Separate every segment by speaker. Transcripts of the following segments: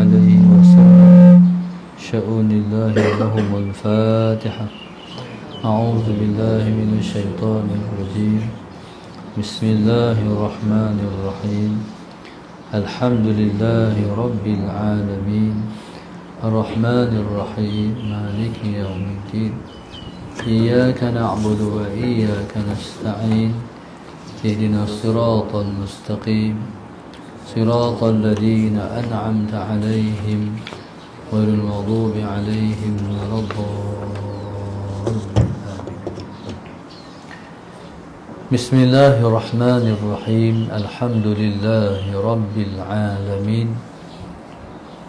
Speaker 1: عليه وسلم شؤون الله لهم الفاتحة. أعوذ بالله من الشيطان الرجيم. بسم الله الرحمن الرحيم. الحمد لله رب العالمين الرحمن الرحيم مالك يوم الدين. إياك نعبد وإياك نستعين. اهدنا الصراط المستقيم صراط الذين أنعمت عليهم غير المغضوب عليهم ولا الضالين. بسم الله الرحمن الرحيم. الحمد لله رب العالمين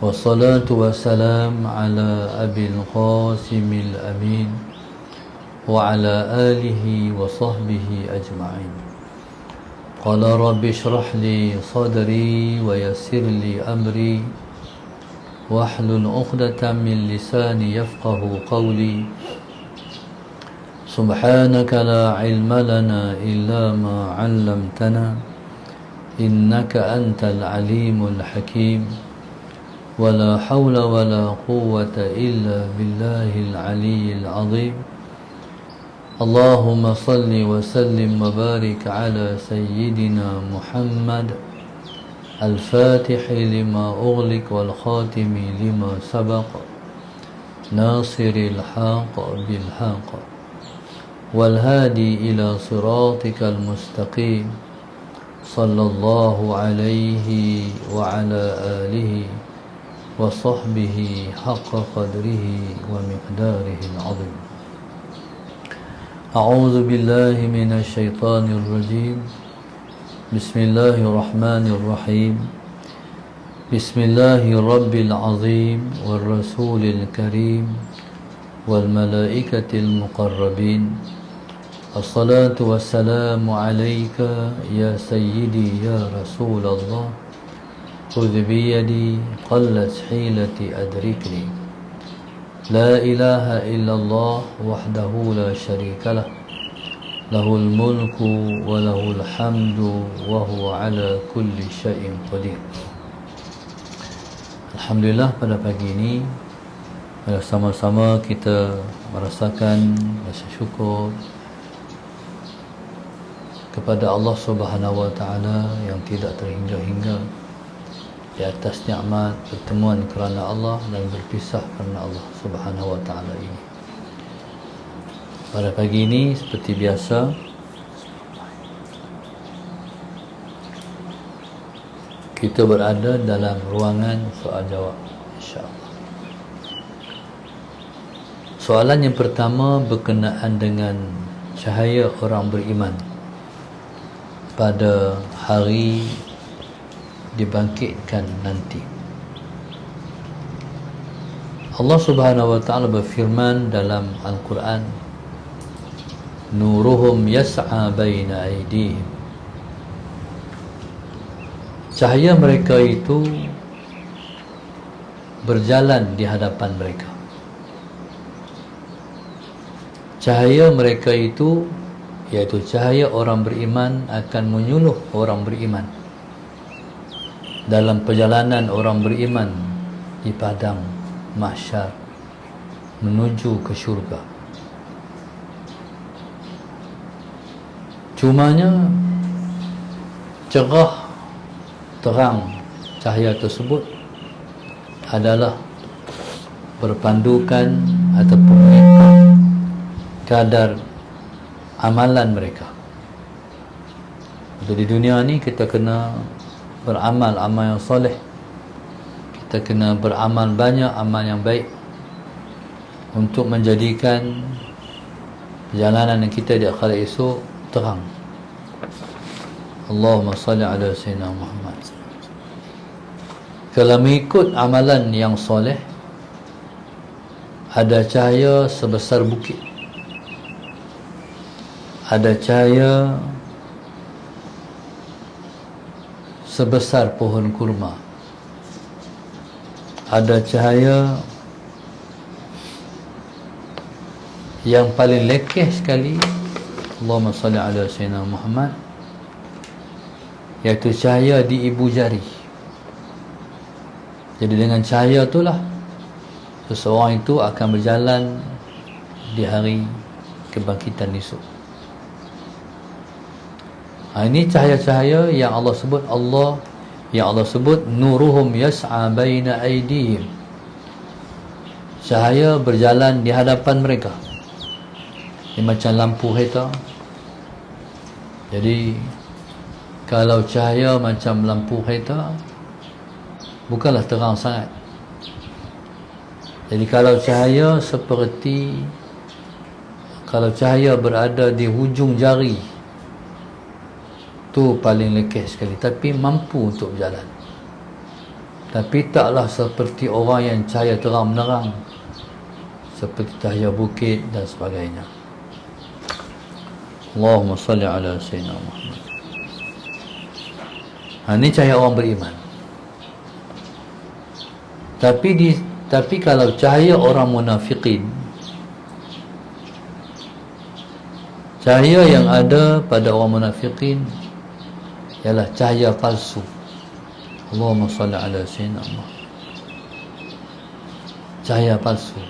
Speaker 1: والصلاة والسلام على أبي القاسم الأمين وعلى آله وصحبه أجمعين. قال رب اشرح لي صدري ويسر لي أمري واحلل عقدة من لساني يفقه قولي. سبحانك لا علم لنا إلا ما علمتنا إنك أنت العليم الحكيم. ولا حول ولا قوة إلا بالله العلي العظيم. اللهم صل وسلم وبارك على سيدنا محمد الفاتح لما أغلق والخاتم لما سبق ناصر الحق بالحق والهادي إلى صراطك المستقيم صلى الله عليه وعلى آله وصحبه حق قدره ومقداره العظيم. أعوذ بالله من الشيطان الرجيم. بسم الله الرحمن الرحيم. بسم الله رب العظيم والرسول الكريم والملائكة المقربين. الصلاة والسلام عليك يا سيدي يا رسول الله. خذ بيدي قلت حيلتي أدركني. لا إله إلا الله وحده لا شريك له له الملك وله الحمد وهو على كل شيء قدير. Alhamdulillah, pada pagi ini sama-sama kita merasakan rasa syukur kepada Allah Subhanahu wa taala yang tidak terhingga-hingga di atas nikmat pertemuan kerana Allah dan berpisah kerana Allah Subhanahu wa taala ini. Pada pagi ini seperti biasa kita berada dalam ruangan soal jawab, insya-Allah. Soalan yang pertama berkenaan dengan cahaya orang beriman pada hari dibangkitkan nanti. Allah Subhanahu wa taala berfirman dalam Al-Quran, nuruhum yas'a baina aydihim. Cahaya mereka itu berjalan di hadapan mereka. Cahaya mereka itu, iaitu cahaya orang beriman, akan menyuluh orang beriman dalam perjalanan orang beriman di padang mahsyar menuju ke syurga. Cumanya cerah terang cahaya tersebut adalah berpandukan ataupun mengikut kadar amalan mereka. Untuk di dunia ni kita kena beramal amal yang soleh, kita kena beramal banyak amal yang baik untuk menjadikan perjalanan kita di akhirat esok terang. Allahumma salli ala sayyidina Muhammad. Kalau mengikut amalan yang soleh, ada cahaya sebesar bukit, ada cahaya sebesar pohon kurma, ada cahaya yang paling lekeh sekali, Allahumma salli ala sayyidina Muhammad, iaitu cahaya di ibu jari. Jadi dengan cahaya itulah seseorang itu akan berjalan di hari kebangkitan esok. Ini cahaya-cahaya yang Allah sebut nuruhum yas'a baina aydihim. Cahaya berjalan di hadapan mereka. Ini macam lampu kereta. Jadi kalau cahaya macam lampu kereta, bukanlah terang sangat. Jadi kalau cahaya berada di hujung jari, tu paling lekeh sekali, tapi mampu untuk berjalan. Tapi taklah seperti orang yang cahaya terang menerang, seperti cahaya bukit dan sebagainya. Allahumma salli ala sayyidina Muhammad. Ini cahaya orang beriman. Tapi kalau cahaya orang munafikin, cahaya yang ada pada orang munafikin ialah cahaya palsu. Allahumma salli ala sayyidina Muhammad. Cahaya palsu.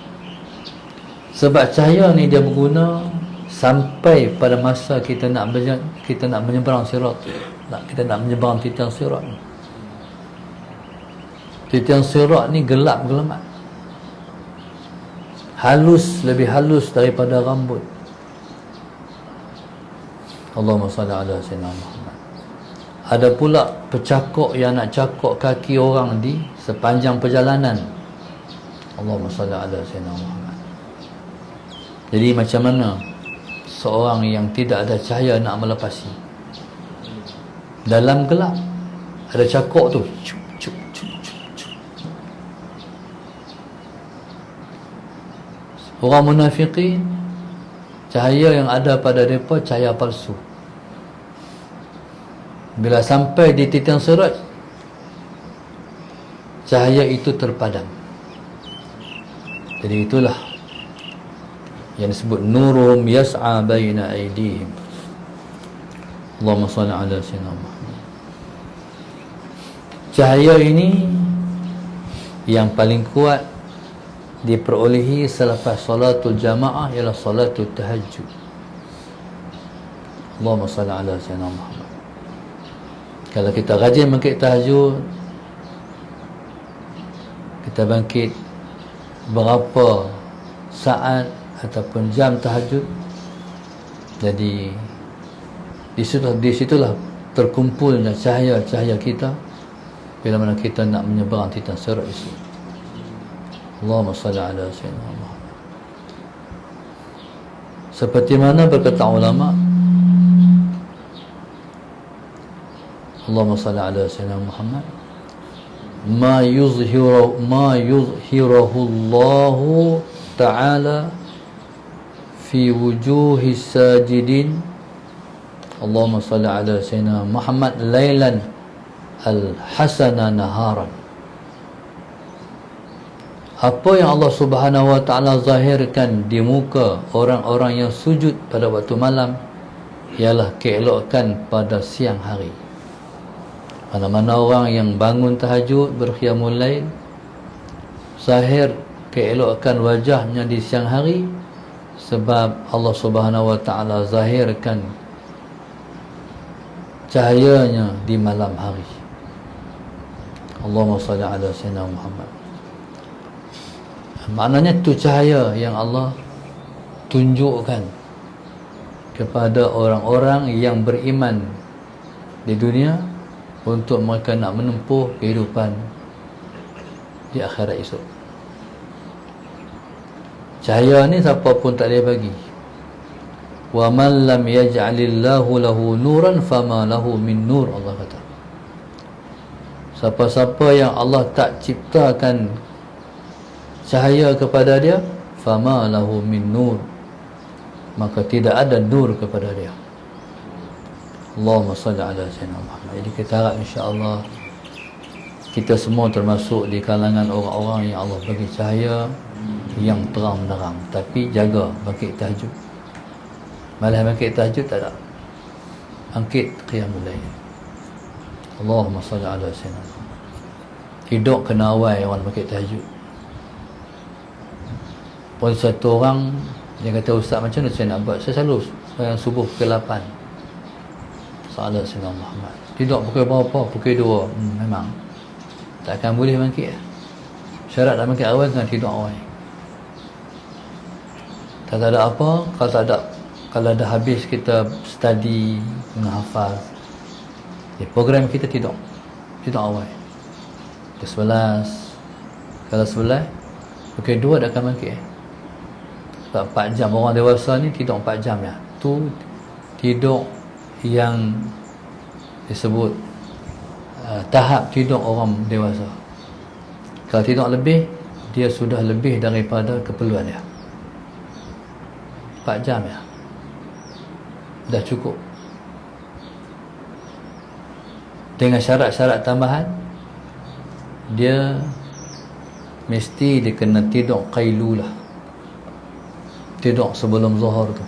Speaker 1: Sebab cahaya ni dia berguna sampai pada masa kita nak menyeberang sirat, kita nak menyeberang titian sirat. Titian sirat ni gelap-gelamat, halus, lebih halus daripada rambut. Allahumma salli ala sayyidina Muhammad. Ada pula pecakok yang nak cakok kaki orang di sepanjang perjalanan. Allahumma salli ala sayyidina Muhammad. Jadi macam mana seorang yang tidak ada cahaya nak melepasi? Dalam gelap ada cakok tu, orang munafikin, cahaya yang ada pada mereka cahaya palsu. Bila sampai di titian sirat, cahaya itu terpadam. Jadi itulah yang disebut nurum yas'a baina aydihim. Allahumma salli ala sayyidina Muhammad. Cahaya ini yang paling kuat diperolehi selepas salatul jamaah ialah salatul tahajud. Allahumma salli ala sayyidina Muhammad. Kalau kita rajin bangkit tahajud, kita bangkit berapa saat ataupun jam tahajud, jadi di situlah terkumpulnya cahaya-cahaya kita bila mana kita nak menyeberang titian sirat itu. Allahumma salli ala sayyidina Muhammad. Seperti mana berkata ulama, Allahumma salli ala sayyidina Muhammad, ma yuzhirahu Allahu ta'ala fi wujuhi sajidin. Allahumma salli ala sayyidina Muhammad laylan al-hasana naharan. Apa yang Allah Subhanahu wa ta'ala zahirkan di muka orang-orang yang sujud pada waktu malam ialah keelokan pada siang hari. Mana-mana orang yang bangun tahajud, berqiyamul lail, zahir keelokan wajahnya di siang hari, sebab Allah Subhanahu wa ta'ala zahirkan cahayanya di malam hari. Allahumma salli ala sayyidina Muhammad. Maknanya itu cahaya yang Allah tunjukkan kepada orang-orang yang beriman di dunia untuk mereka nak menempuh kehidupan di akhirat esok. Cahaya ni siapa pun tak boleh bagi. Wa man lam yaj'alillahu lahu nuran fama lahu min nur, Allah kata. Siapa-siapa yang Allah tak ciptakan cahaya kepada dia, fama lahu min nur, maka tidak ada nur kepada dia. Allahumma salli ala sayyidina Muhammad. Jadi kita harap insya-Allah kita semua termasuk di kalangan orang-orang yang Allah bagi cahaya yang terang menerang. Tapi jaga bangkit tahajud. Malah bangkit tahajud tak ada, bangkit qiyamul lail. Allahumma salli ala sayyidina Muhammad. tidur kena awal orang pakai tahajud. Pun satu orang dia kata, ustaz macam mana saya nak buat? Saya selalu sembahyang subuh pukul 8. Salat Sayyidina Muhammad. Tidur pukul berapa? Pukul 2. Memang takkan boleh bangkit. Syarat nak bangkit awal kena tidur awal. Tak ada apa, kalau dah habis kita study, menghafal, program kita tidur awal. Pukul 11. Kalau 11, pukul 2 dah akan bangkit. Sebab 4 jam. Orang dewasa ni tidur 4 jam ya. Tu tidur yang disebut tahap tidur orang dewasa. Kalau tidur lebih, dia sudah lebih daripada keperluan dia. 4 jam ya, dah cukup. Dengan syarat-syarat tambahan, dia mesti dia kena tidur qailulah, tidur sebelum zuhur tu.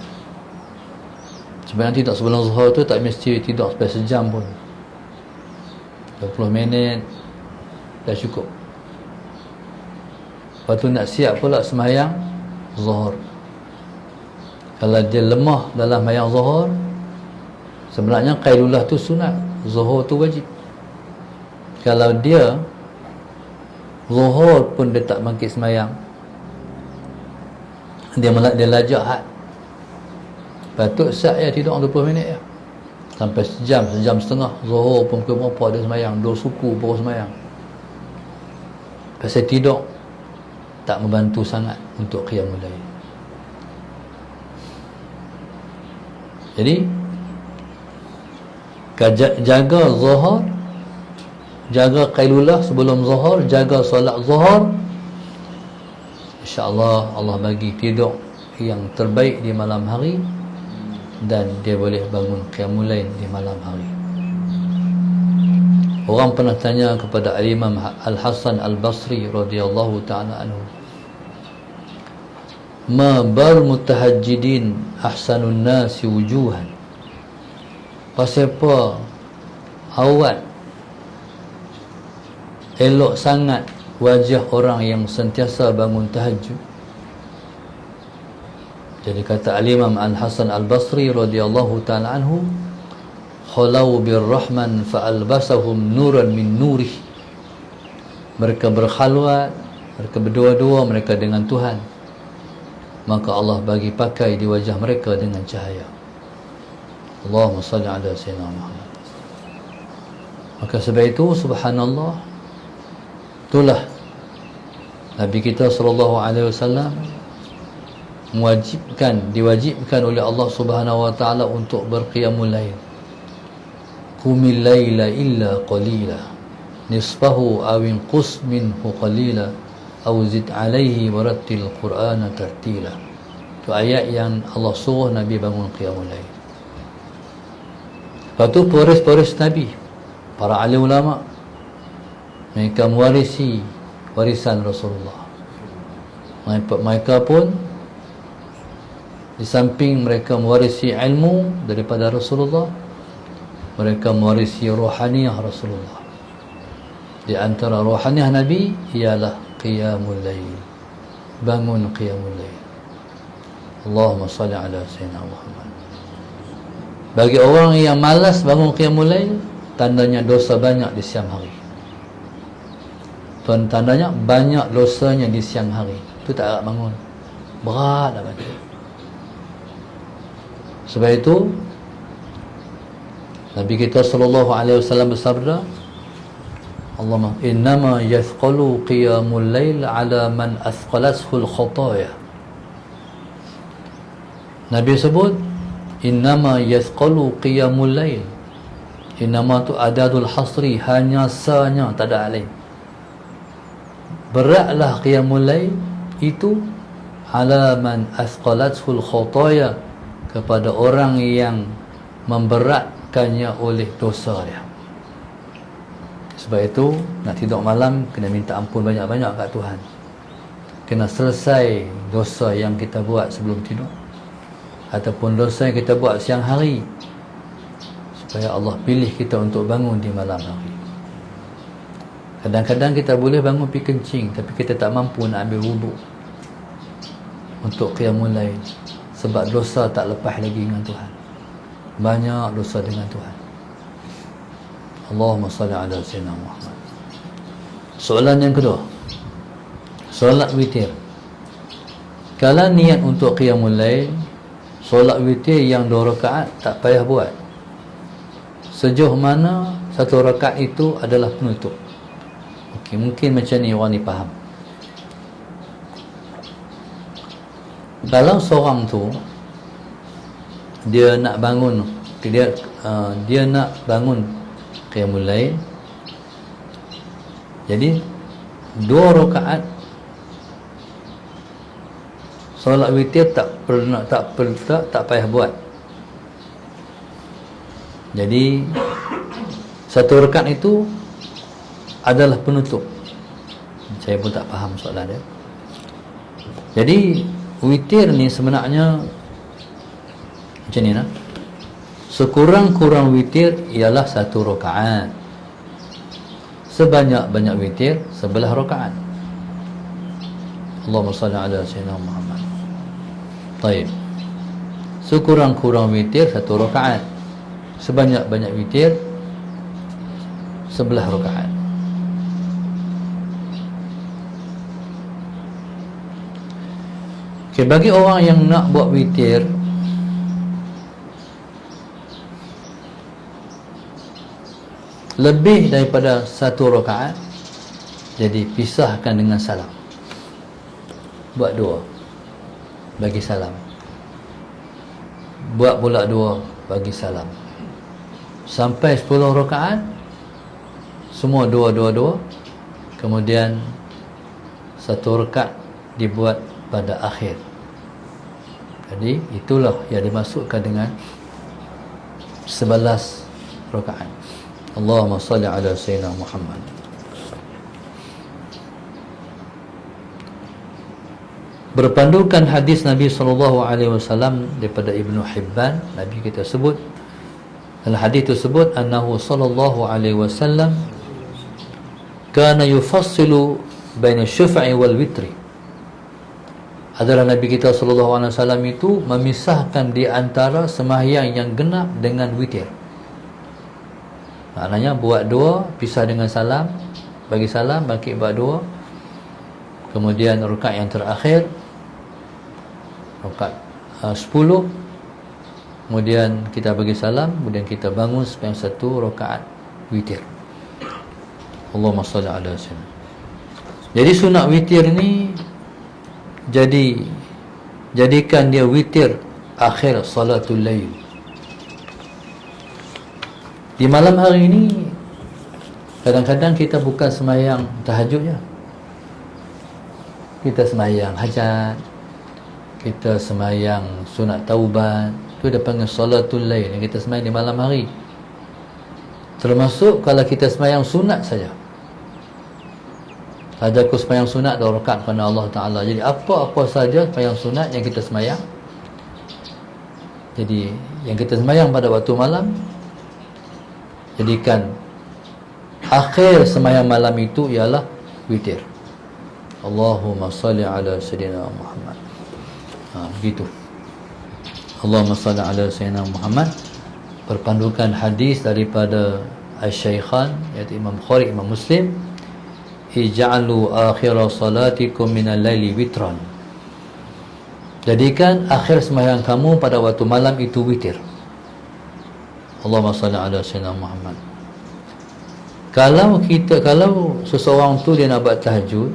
Speaker 1: Sebenarnya tidur sebelum zuhur tu tak mesti tidur sampai sejam pun, 20 minit dah cukup. Lepas tu nak siap pula sembahyang zuhur. Kalau dia lemah dalam sembahyang zuhur, sebenarnya qailulah tu sunat, zuhur tu wajib. Kalau dia zuhur pun dia tak bangkit sembahyang, dia lajak had, patut sat ya tidur 20 minit ya, sampai sejam setengah. Zuhur pun pukul berapa dia sembahyang, 2 suku baru sembahyang. Pasal tidur tak membantu sangat untuk qiyamul lail. Jadi jaga zuhur, jaga qailulah sebelum zuhur, jaga solat zuhur, insya-Allah Allah bagi tidur yang terbaik di malam hari, dan dia boleh bangun qiyamul lail di malam hari. Orang pernah tanya kepada Al-Imam Al-Hasan Al-Basri radhiyallahu ta'ala anhu, ma bal mutahajjidin ahsanun nasi wujuhan, pasal apa awat elok sangat wajah orang yang sentiasa bangun tahajud. Jadi kata Al-Imam Al-Hasan Al-Basri radhiyallahu ta'ala anhu, khalau birrahman fa'albasahum nuran min nurih, mereka berkhalwat, mereka berdua-dua mereka dengan Tuhan, maka Allah bagi pakai di wajah mereka dengan cahaya. Allahumma salli ala sayyidina Muhammad. Maka sebab itu subhanallah, itulah Nabi kita sallallahu alaihi wasallam diwajibkan oleh Allah Subhanahu wa taala untuk berqiyamul lail. Qumil laila illa qalila nisfahu aw inqus minhu qalila aw zid alaihi warattil qur'ana tartila. Itu ayat yang Allah suruh Nabi bangun qiyamul lail. Lepas tu pewaris Nabi, para alim ulama, mereka mewarisi warisan Rasulullah. Mereka pun di samping mereka mewarisi ilmu daripada Rasulullah, mereka mewarisi rohaniah Rasulullah. Di antara rohaniah Nabi ialah qiyamul lail, bangun qiyamul lail. Allahumma salli ala sayyidina Muhammad. Bagi orang yang malas bangun qiyamul lail, tandanya dosa banyak di siang hari. Tandanya banyak dosanya di siang hari. Itu tak agak bangun, berat dah bagi. Sebab itu Nabi kita sallallahu alaihi wasallam bersabda, Allahumma innama yathqalu qiyamul lail ala man athqalathu al-khataya. Nabi sebut innama yathqalu qiyamul lail. Innama tu adadul hasri, hanya sanya, tak ada lain. Beratlah qiyamul lail itu ala man athqalathu al-khataya, kepada orang yang memberatkannya oleh dosa dia. Sebab itu nak tidur malam kena minta ampun banyak-banyak kat Tuhan. Kena selesai dosa yang kita buat sebelum tidur, ataupun dosa yang kita buat siang hari, supaya Allah pilih kita untuk bangun di malam hari. Kadang-kadang kita boleh bangun pergi kencing, tapi kita tak mampu nak ambil wuduk untuk qiyamul lail, sebab dosa tak lepas lagi dengan Tuhan. Banyak dosa dengan Tuhan. Allahumma salli ala sayyidina Muhammad. Soalan yang kedua, solat witir. Kalau niat untuk qiyamul lail, solat witir yang 2 rakaat tak payah buat. Sejauh mana 1 rakaat itu adalah penutup. Okey, mungkin macam ni orang ni faham. Kalau seorang tu dia nak bangun, dia nak bangun qiyamul lail, jadi 2 rakaat solat witir tak payah buat. Jadi 1 rakaat itu adalah penutup. Saya pun tak faham soalan dia. Jadi witir ni sebenarnya macam ni lah. Sekurang-kurang witir ialah 1 rakaat. Sebanyak-banyak witir 11 rakaat. Allahumma salli ala sayyidina Muhammad. Baik. Sekurang-kurang witir 1 rakaat. Sebanyak-banyak witir 11 rakaat. Okay, bagi orang yang nak buat witir, lebih daripada 1 rakaat, jadi pisahkan dengan salam. Buat 2, bagi salam. Buat pula 2, bagi salam. Sampai 10 rakaat, semua 2. Kemudian 1 rakaat dibuat pada akhir. Jadi itulah yang dimasukkan dengan 11 rakaat. Allahumma salli ala sayyidina Muhammad. Berpandukan hadis Nabi SAW daripada Ibnu Hibban, Nabi kita sebut dalam hadis tersebut, annahu sallallahu alaihi wasallam kana yufassilu baina syaf'i wal witri. Adalah Nabi kita sallallahu alaihi wasallam itu memisahkan di antara sembahyang yang genap dengan witir. Maknanya buat 2, pisah dengan salam, bagi salam, bangkit buat 2. Kemudian rakaat yang terakhir, rakaat 10. Kemudian kita bagi salam, kemudian kita bangun sepanjang 1 rakaat witir. Allahumma salli ala sayyidina. Jadi sunat witir ni, jadikan dia witir akhir salatul lail. Di malam hari ni kadang-kadang kita bukan sembahyang tahajud je, kita sembahyang hajat, kita sembahyang sunat taubat. Tu dia panggil salatul lail, yang kita sembahyang di malam hari. Termasuk kalau kita sembahyang sunat saja. Ada aku sembahyang sunat 2 rakaat kerana Allah Ta'ala. Jadi apa-apa saja sembahyang sunat yang kita sembahyang, jadi yang kita sembahyang pada waktu malam, jadikan akhir sembahyang malam itu ialah witir. Allahumma salli ala sayyidina Muhammad. Begitu. Allahumma salli ala sayyidina Muhammad. Berpandukan hadis daripada Asy-Syaikhan, iaitu Imam Bukhari, Imam Muslim, ij'alu akhira salatikum minal laili witran. Jadikan akhir sembahyang kamu pada waktu malam itu witir. Allahumma salli ala sayyidina Muhammad. Kalau seseorang tu dia nak buat tahajud,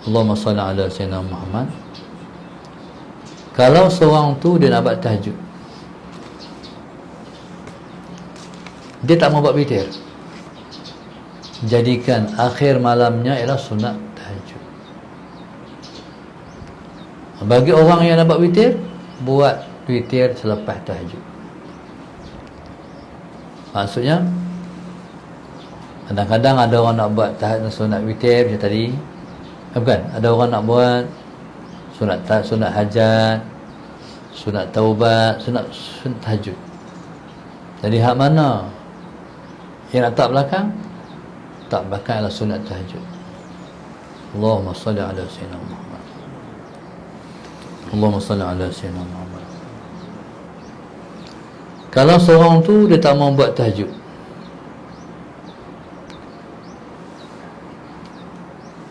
Speaker 1: Allahumma salli ala sayyidina Muhammad. Kalau seorang tu dia nak buat tahajud, dia tak mau buat witir, jadikan akhir malamnya ialah sunat tahajud. Bagi orang yang nak buat witir, buat witir selepas tahajud. Maksudnya, kadang-kadang ada orang nak buat tahajud sunat witir macam tadi, bukan? Ada orang nak buat sunat hajat, sunat taubat, sunat tahajud. Jadi hak mana Yang nak tak belakang, tak belakang adalah sunat tahajud. Allahumma salli ala sayyidina Muhammad. Allahumma salli ala sayyidina Muhammad. Kalau seorang tu dia tak mau buat tahajud,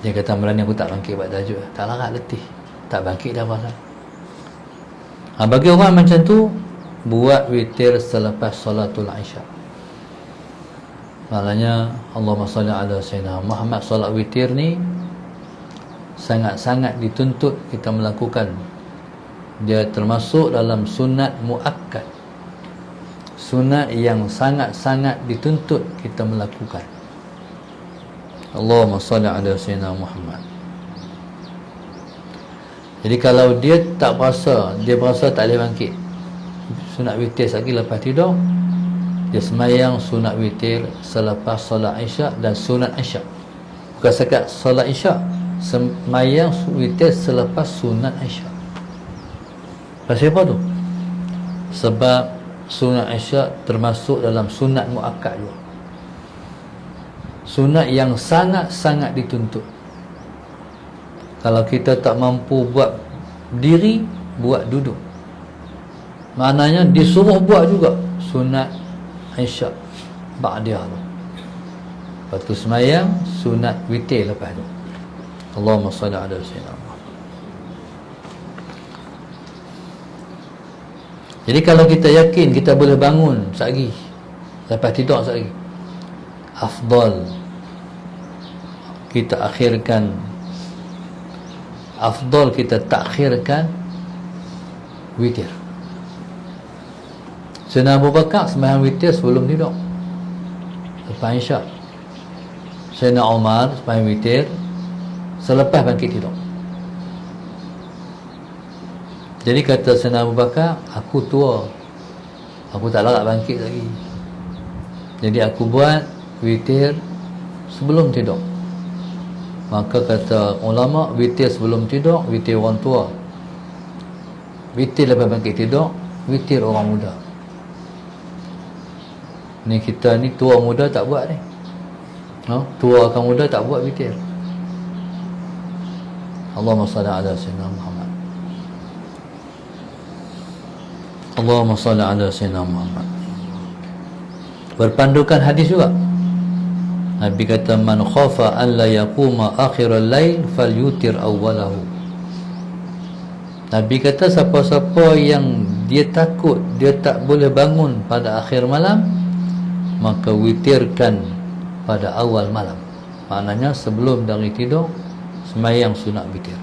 Speaker 1: dia kata malam ni aku tak bangkit buat tahajud, tak larat, letih, tak bangkit dah pasal. Bagi orang macam tu, buat witir selepas salatul isya. Maknanya Allahumma salli ala sayyidina Muhammad, solat witir ni sangat-sangat dituntut kita melakukan. Dia termasuk dalam sunat muakkad, sunat yang sangat-sangat dituntut kita melakukan. Allahumma salli ala sayyidina Muhammad. Jadi kalau dia tak berasa, dia berasa tak boleh bangkit sunat witir lagi lepas tidur, dia semayang sunat witir selepas solat isyak dan sunat isyak. Bukan sekat solat isyak, semayang witir selepas sunat isyak. Pasal apa tu? Sebab sunat isyak termasuk dalam sunat muakkad juga, sunat yang sangat-sangat dituntut. Kalau kita tak mampu buat diri, buat duduk. Maknanya disuruh buat juga sunat isyak ba'diyah tu. Lepas tu semayang sunat witir lepas tu. Allahumma salli ala sayyidina Muhammad. Jadi kalau kita yakin kita boleh bangun sekali lepas tidur sekali, afdal kita akhirkan, afdal kita takhirkan witir. Sayyidina Abu Bakar sembahyang witir sebelum tidur lepas isyak. Sayyidina Umar sembahyang witir selepas bangkit tidur. Jadi kata Sayyidina Abu Bakar, aku tua, aku tak larat bangkit lagi, jadi aku buat witir sebelum tidur. Maka kata ulama, witir sebelum tidur witir orang tua, witir lepas bangkit tidur witir orang muda. Ni kita ni tua muda tak buat ni, tua akan muda tak buat witir. Allahumma salli ala sayyidina Muhammad. Allahumma salli ala sayyidina Muhammad. Berpandukan hadis juga, Nabi kata, man khafa an la yaquma akhiral lail falyutir awwalahu. Nabi kata siapa-siapa yang dia takut dia tak boleh bangun pada akhir malam, maka witirkan pada awal malam. Maknanya sebelum dari tidur semayang sunat witir.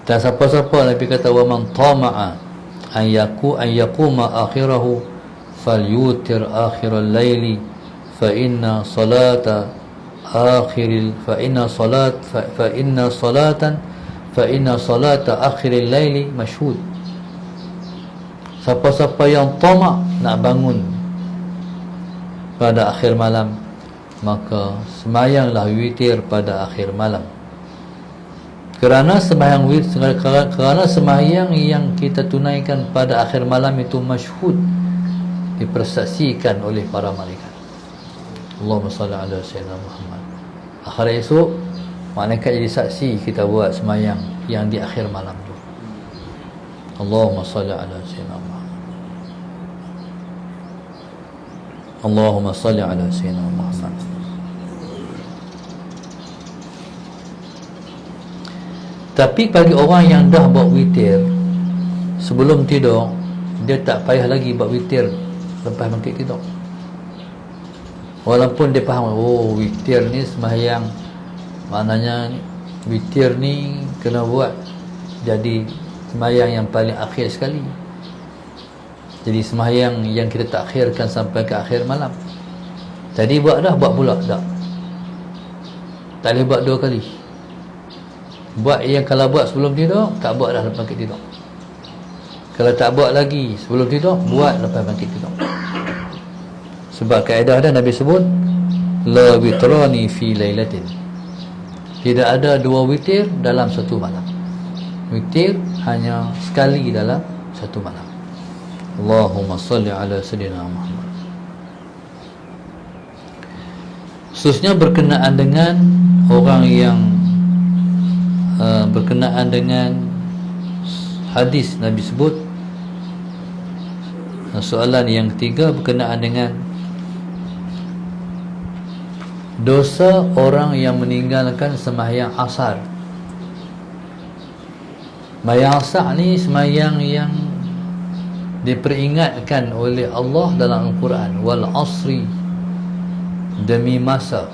Speaker 1: Dan siapa-siapa, Nabi kata, wa man tama'a an yaquma akhirahu falyutir akhiral laili fa inna salatan salata akhiril laili mashhud. Siapa-siapa yang tamak nak bangun pada akhir malam, maka semayanglah witir pada akhir malam. Kerana sembahyang witir, kerana sembahyang yang kita tunaikan pada akhir malam itu masyhud, dipersaksikan oleh para malaikat. Allahumma salli ala sayyidina Muhammad. Akhir esok malaikat jadi saksi kita buat sembahyang yang di akhir malam tu. Allahumma salli ala sayyidina Muhammad. Allahumma salli ala sayyidina Muhammad. Tapi bagi orang yang dah buat witir sebelum tidur, dia tak payah lagi buat witir lepas bangkit tidur. Walaupun dia faham, oh witir ni sembahyang, maknanya witir ni kena buat jadi sembahyang yang paling akhir sekali, jadi sembahyang yang kita takhirkan sampai ke akhir malam. Jadi buat dah, buat pula dah, tak boleh buat dua kali. Buat yang kalau buat sebelum tidur, tak buat dah lepas bangkit tidur. Kalau tak buat lagi sebelum tidur, buat lepas bangkit tidur. Sebab kaedah dah Nabi sebut, la witrani fi lailatin, tidak ada dua witir dalam satu malam. Witir hanya sekali dalam satu malam. Allahumma salli ala sayyidina Muhammad. khususnya berkenaan dengan orang yang berkenaan dengan hadis Nabi sebut. Soalan yang ketiga berkenaan dengan dosa orang yang meninggalkan sembahyang asar. Sembahyang asar ni sembahyang yang diperingatkan oleh Allah dalam Al-Quran, wal asri, demi masa.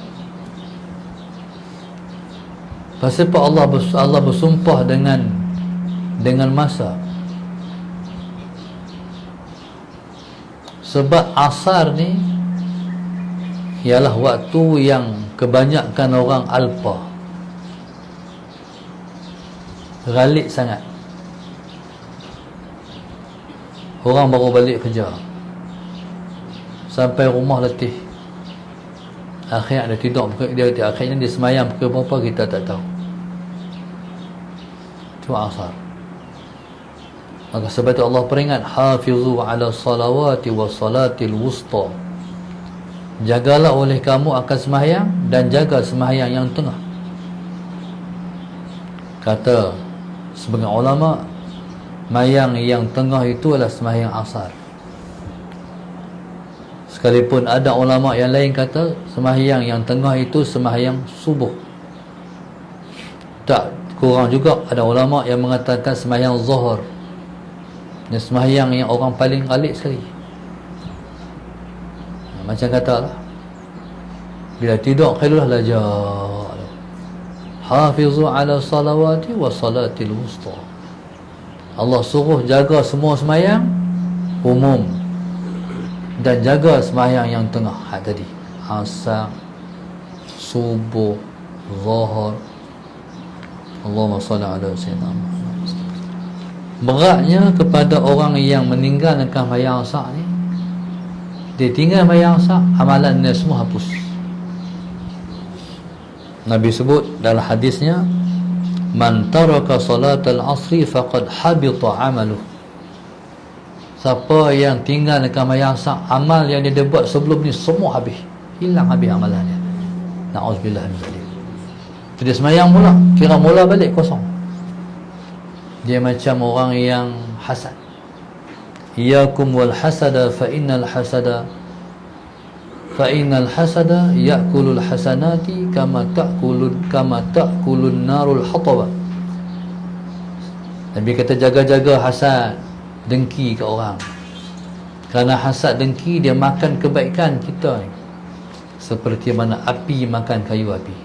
Speaker 1: Pasal apa Allah bersumpah dengan masa? Sebab asar ni ialah waktu yang kebanyakan orang alpa, ghalib sangat. Orang baru balik kerja, sampai rumah letih, akhirnya dia tidur, akhirnya dia semayang pukul berapa kita tak tahu. Itu asar. Maka sebab itu Allah peringat, hafizu ala salawati wa salatil wusta, jagalah oleh kamu akan sembahyang dan jaga sembahyang yang tengah. Kata sebagian ulama, sembahyang yang tengah itu adalah sembahyang asar. Sekalipun ada ulama yang lain kata sembahyang yang tengah itu sembahyang subuh. Tak kurang juga ada ulama yang mengatakan sembahyang zuhur, dan sembahyang yang orang paling ghalib sekali. Macam katalah, bila tidur khairulah laja, hafizu ala salawati wa salatil wusta. Allah suruh jaga semua sembahyang umum dan jaga sembahyang yang tengah. Tadi asar, subuh, zuhur. Allahumma salli ala sayyidina Muhammad. Beratnya kepada orang yang meninggalkan sembahyang asar ni, dia tinggal sembahyang asar, amalan dia semua hapus. Nabi sebut dalam hadisnya, man taraka salatal asri faqad habita amaluh. Siapa yang tinggal dekat sembahyang asar, amal yang dia buat sebelum ni semua habis, hilang habis amalannya. Na'udzubillah min zalik. Dia sembahyang mula, kira mula balik kosong. Dia macam orang yang hasad. Iyakum wal hasada fa innal hasada ya'kulul hasanati kama ta'kulun narul hataba. Nabi kata jaga-jaga hasad, dengki ke orang. Kerana hasad dengki dia makan kebaikan kita ni, seperti mana api makan kayu api.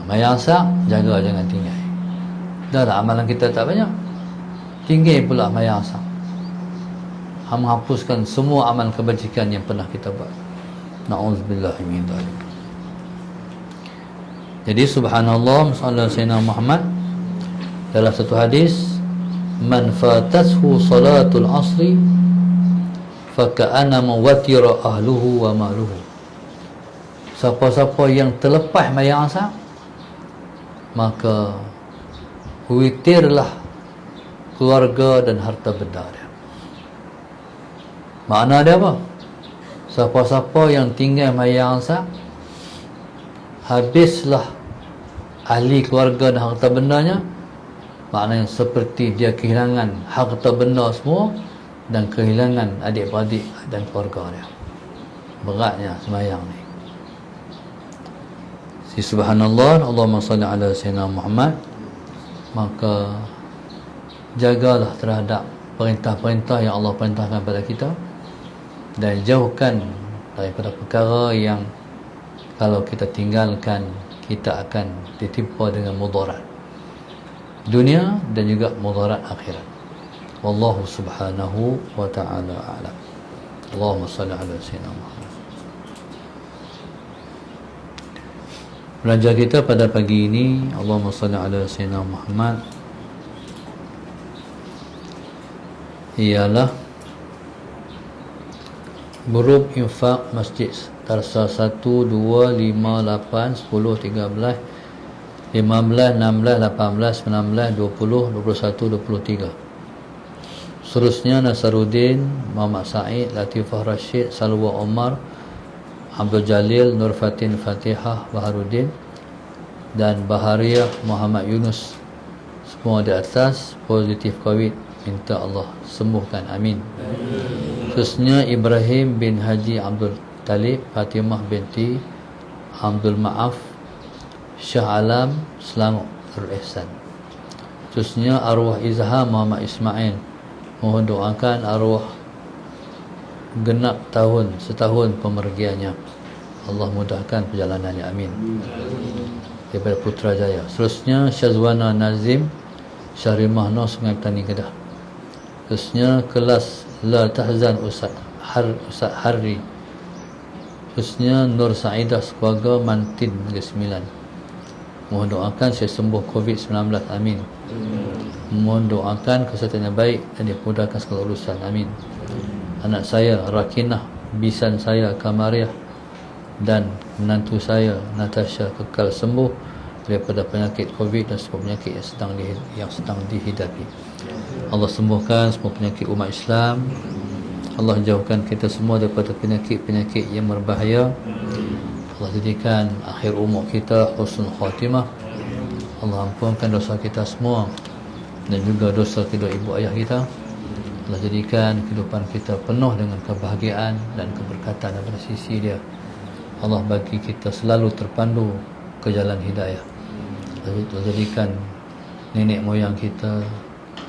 Speaker 1: Sembahyang asar jaga, jangan tinggal. Dah lah amalan kita tak banyak, tinggal pula sembahyang asar, menghapuskan semua amal kebajikan yang pernah kita buat. Na'udzubillah min dzalik. Jadi subhanallah, sallallahu alaihi wasallam Muhammad dalam satu hadis, man fatashu salatul asri faka'annama watira ahluhu wa maluhu. Siapa-siapa yang terlepas sembahyang asar, maka witirlah keluarga dan harta benda dia. Makna dia apa? Siapa-siapa yang tinggal sembahyang asar, habislah ahli keluarga dan harta bendanya. Maknanya seperti dia kehilangan harta benda semua dan kehilangan adik-beradik dan keluarga dia. Beratnya sembahyang ni. Subhanallah, Allahumma salli ala sayyidina Muhammad. Maka jagalah terhadap perintah-perintah yang Allah perintahkan pada kita, dan jauhkan daripada perkara yang kalau kita tinggalkan kita akan ditimpa dengan mudarat dunia dan juga mudarat akhirat. Wallahu subhanahu wa ta'ala a'lam. Allahumma salli ala sayyidina Muhammad. Belajar kita pada pagi ini, Allahumma salli ala sayyidina Muhammad, ialah Grup infak masjid Tarsa 1, 2, 5, 8, 10, 13, 15, 16, 18, 19, 20, 21, 23. Seterusnya Nasaruddin, Muhammad Said, Latifah Rashid, Salwa Omar, Abdul Jalil, Nur Fatin Fatihah Baharuddin, dan Bahariah Muhammad Yunus, semua di atas positif COVID, minta Allah sembuhkan, amin. Khususnya Ibrahim bin Haji Abdul Talib, Fatimah binti Abdul Ma'af, Syah Alam Selamat Ihsan. Khususnya arwah Izhar Muhammad Ismail, mohon doakan arwah genap setahun pemergiannya, Allah mudahkan perjalanannya, amin. Daripada Putrajaya. Seterusnya Syazwana Nazim Syarimah Noh, Sungai Petani, Kedah. Khususnya kelas La Tahzan Ustaz Harri. Khususnya Nur Sa'idah Sekeluarga Mantin Negeri Sembilan, mohon doakan saya sembuh COVID-19, amin. Mohon doakan kesihatan yang baik dan dimudahkan segala urusan, amin. Anak saya Rakinah, bisan saya Kamariah, dan menantu saya Natasha kekal sembuh daripada penyakit COVID dan semua penyakit yang sedang dihidapi. Allah sembuhkan semua penyakit umat Islam. Allah jauhkan kita semua daripada penyakit-penyakit yang berbahaya. Allah jadikan akhir umur kita husnul khatimah. Allah ampunkan dosa kita semua dan juga dosa kedua ibu ayah kita. Allah jadikan kehidupan kita penuh dengan kebahagiaan dan keberkatan daripada sisi Dia. Allah bagi kita selalu terpandu ke jalan hidayah. Allah jadikan nenek moyang kita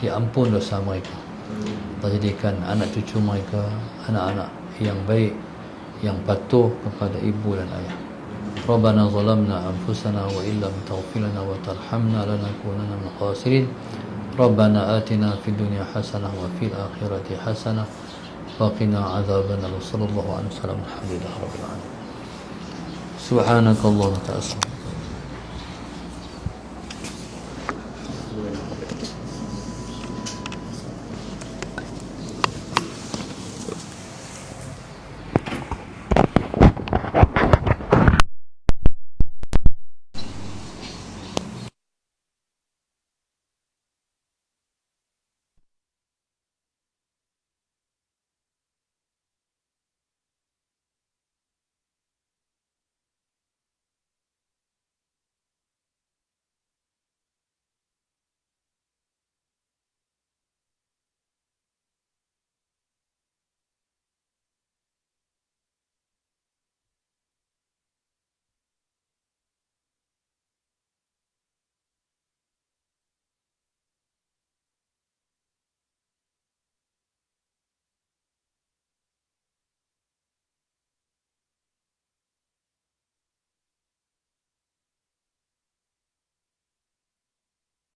Speaker 1: diampun dosa mereka. Allah jadikan anak cucu mereka anak-anak yang baik, yang patuh kepada ibu dan ayah. Rabbana zalamna anfusana wa illam taghfir lana wa tarhamna lanakunanna minal khasirin. Rabbana atina fid dunya hasanah wa fil akhirati hasanah wa qina adzabannar. Sallallahu alaihi wasallam. Alhamdulillah rabbil alamin. Subhanakallahumma wa ta'ala.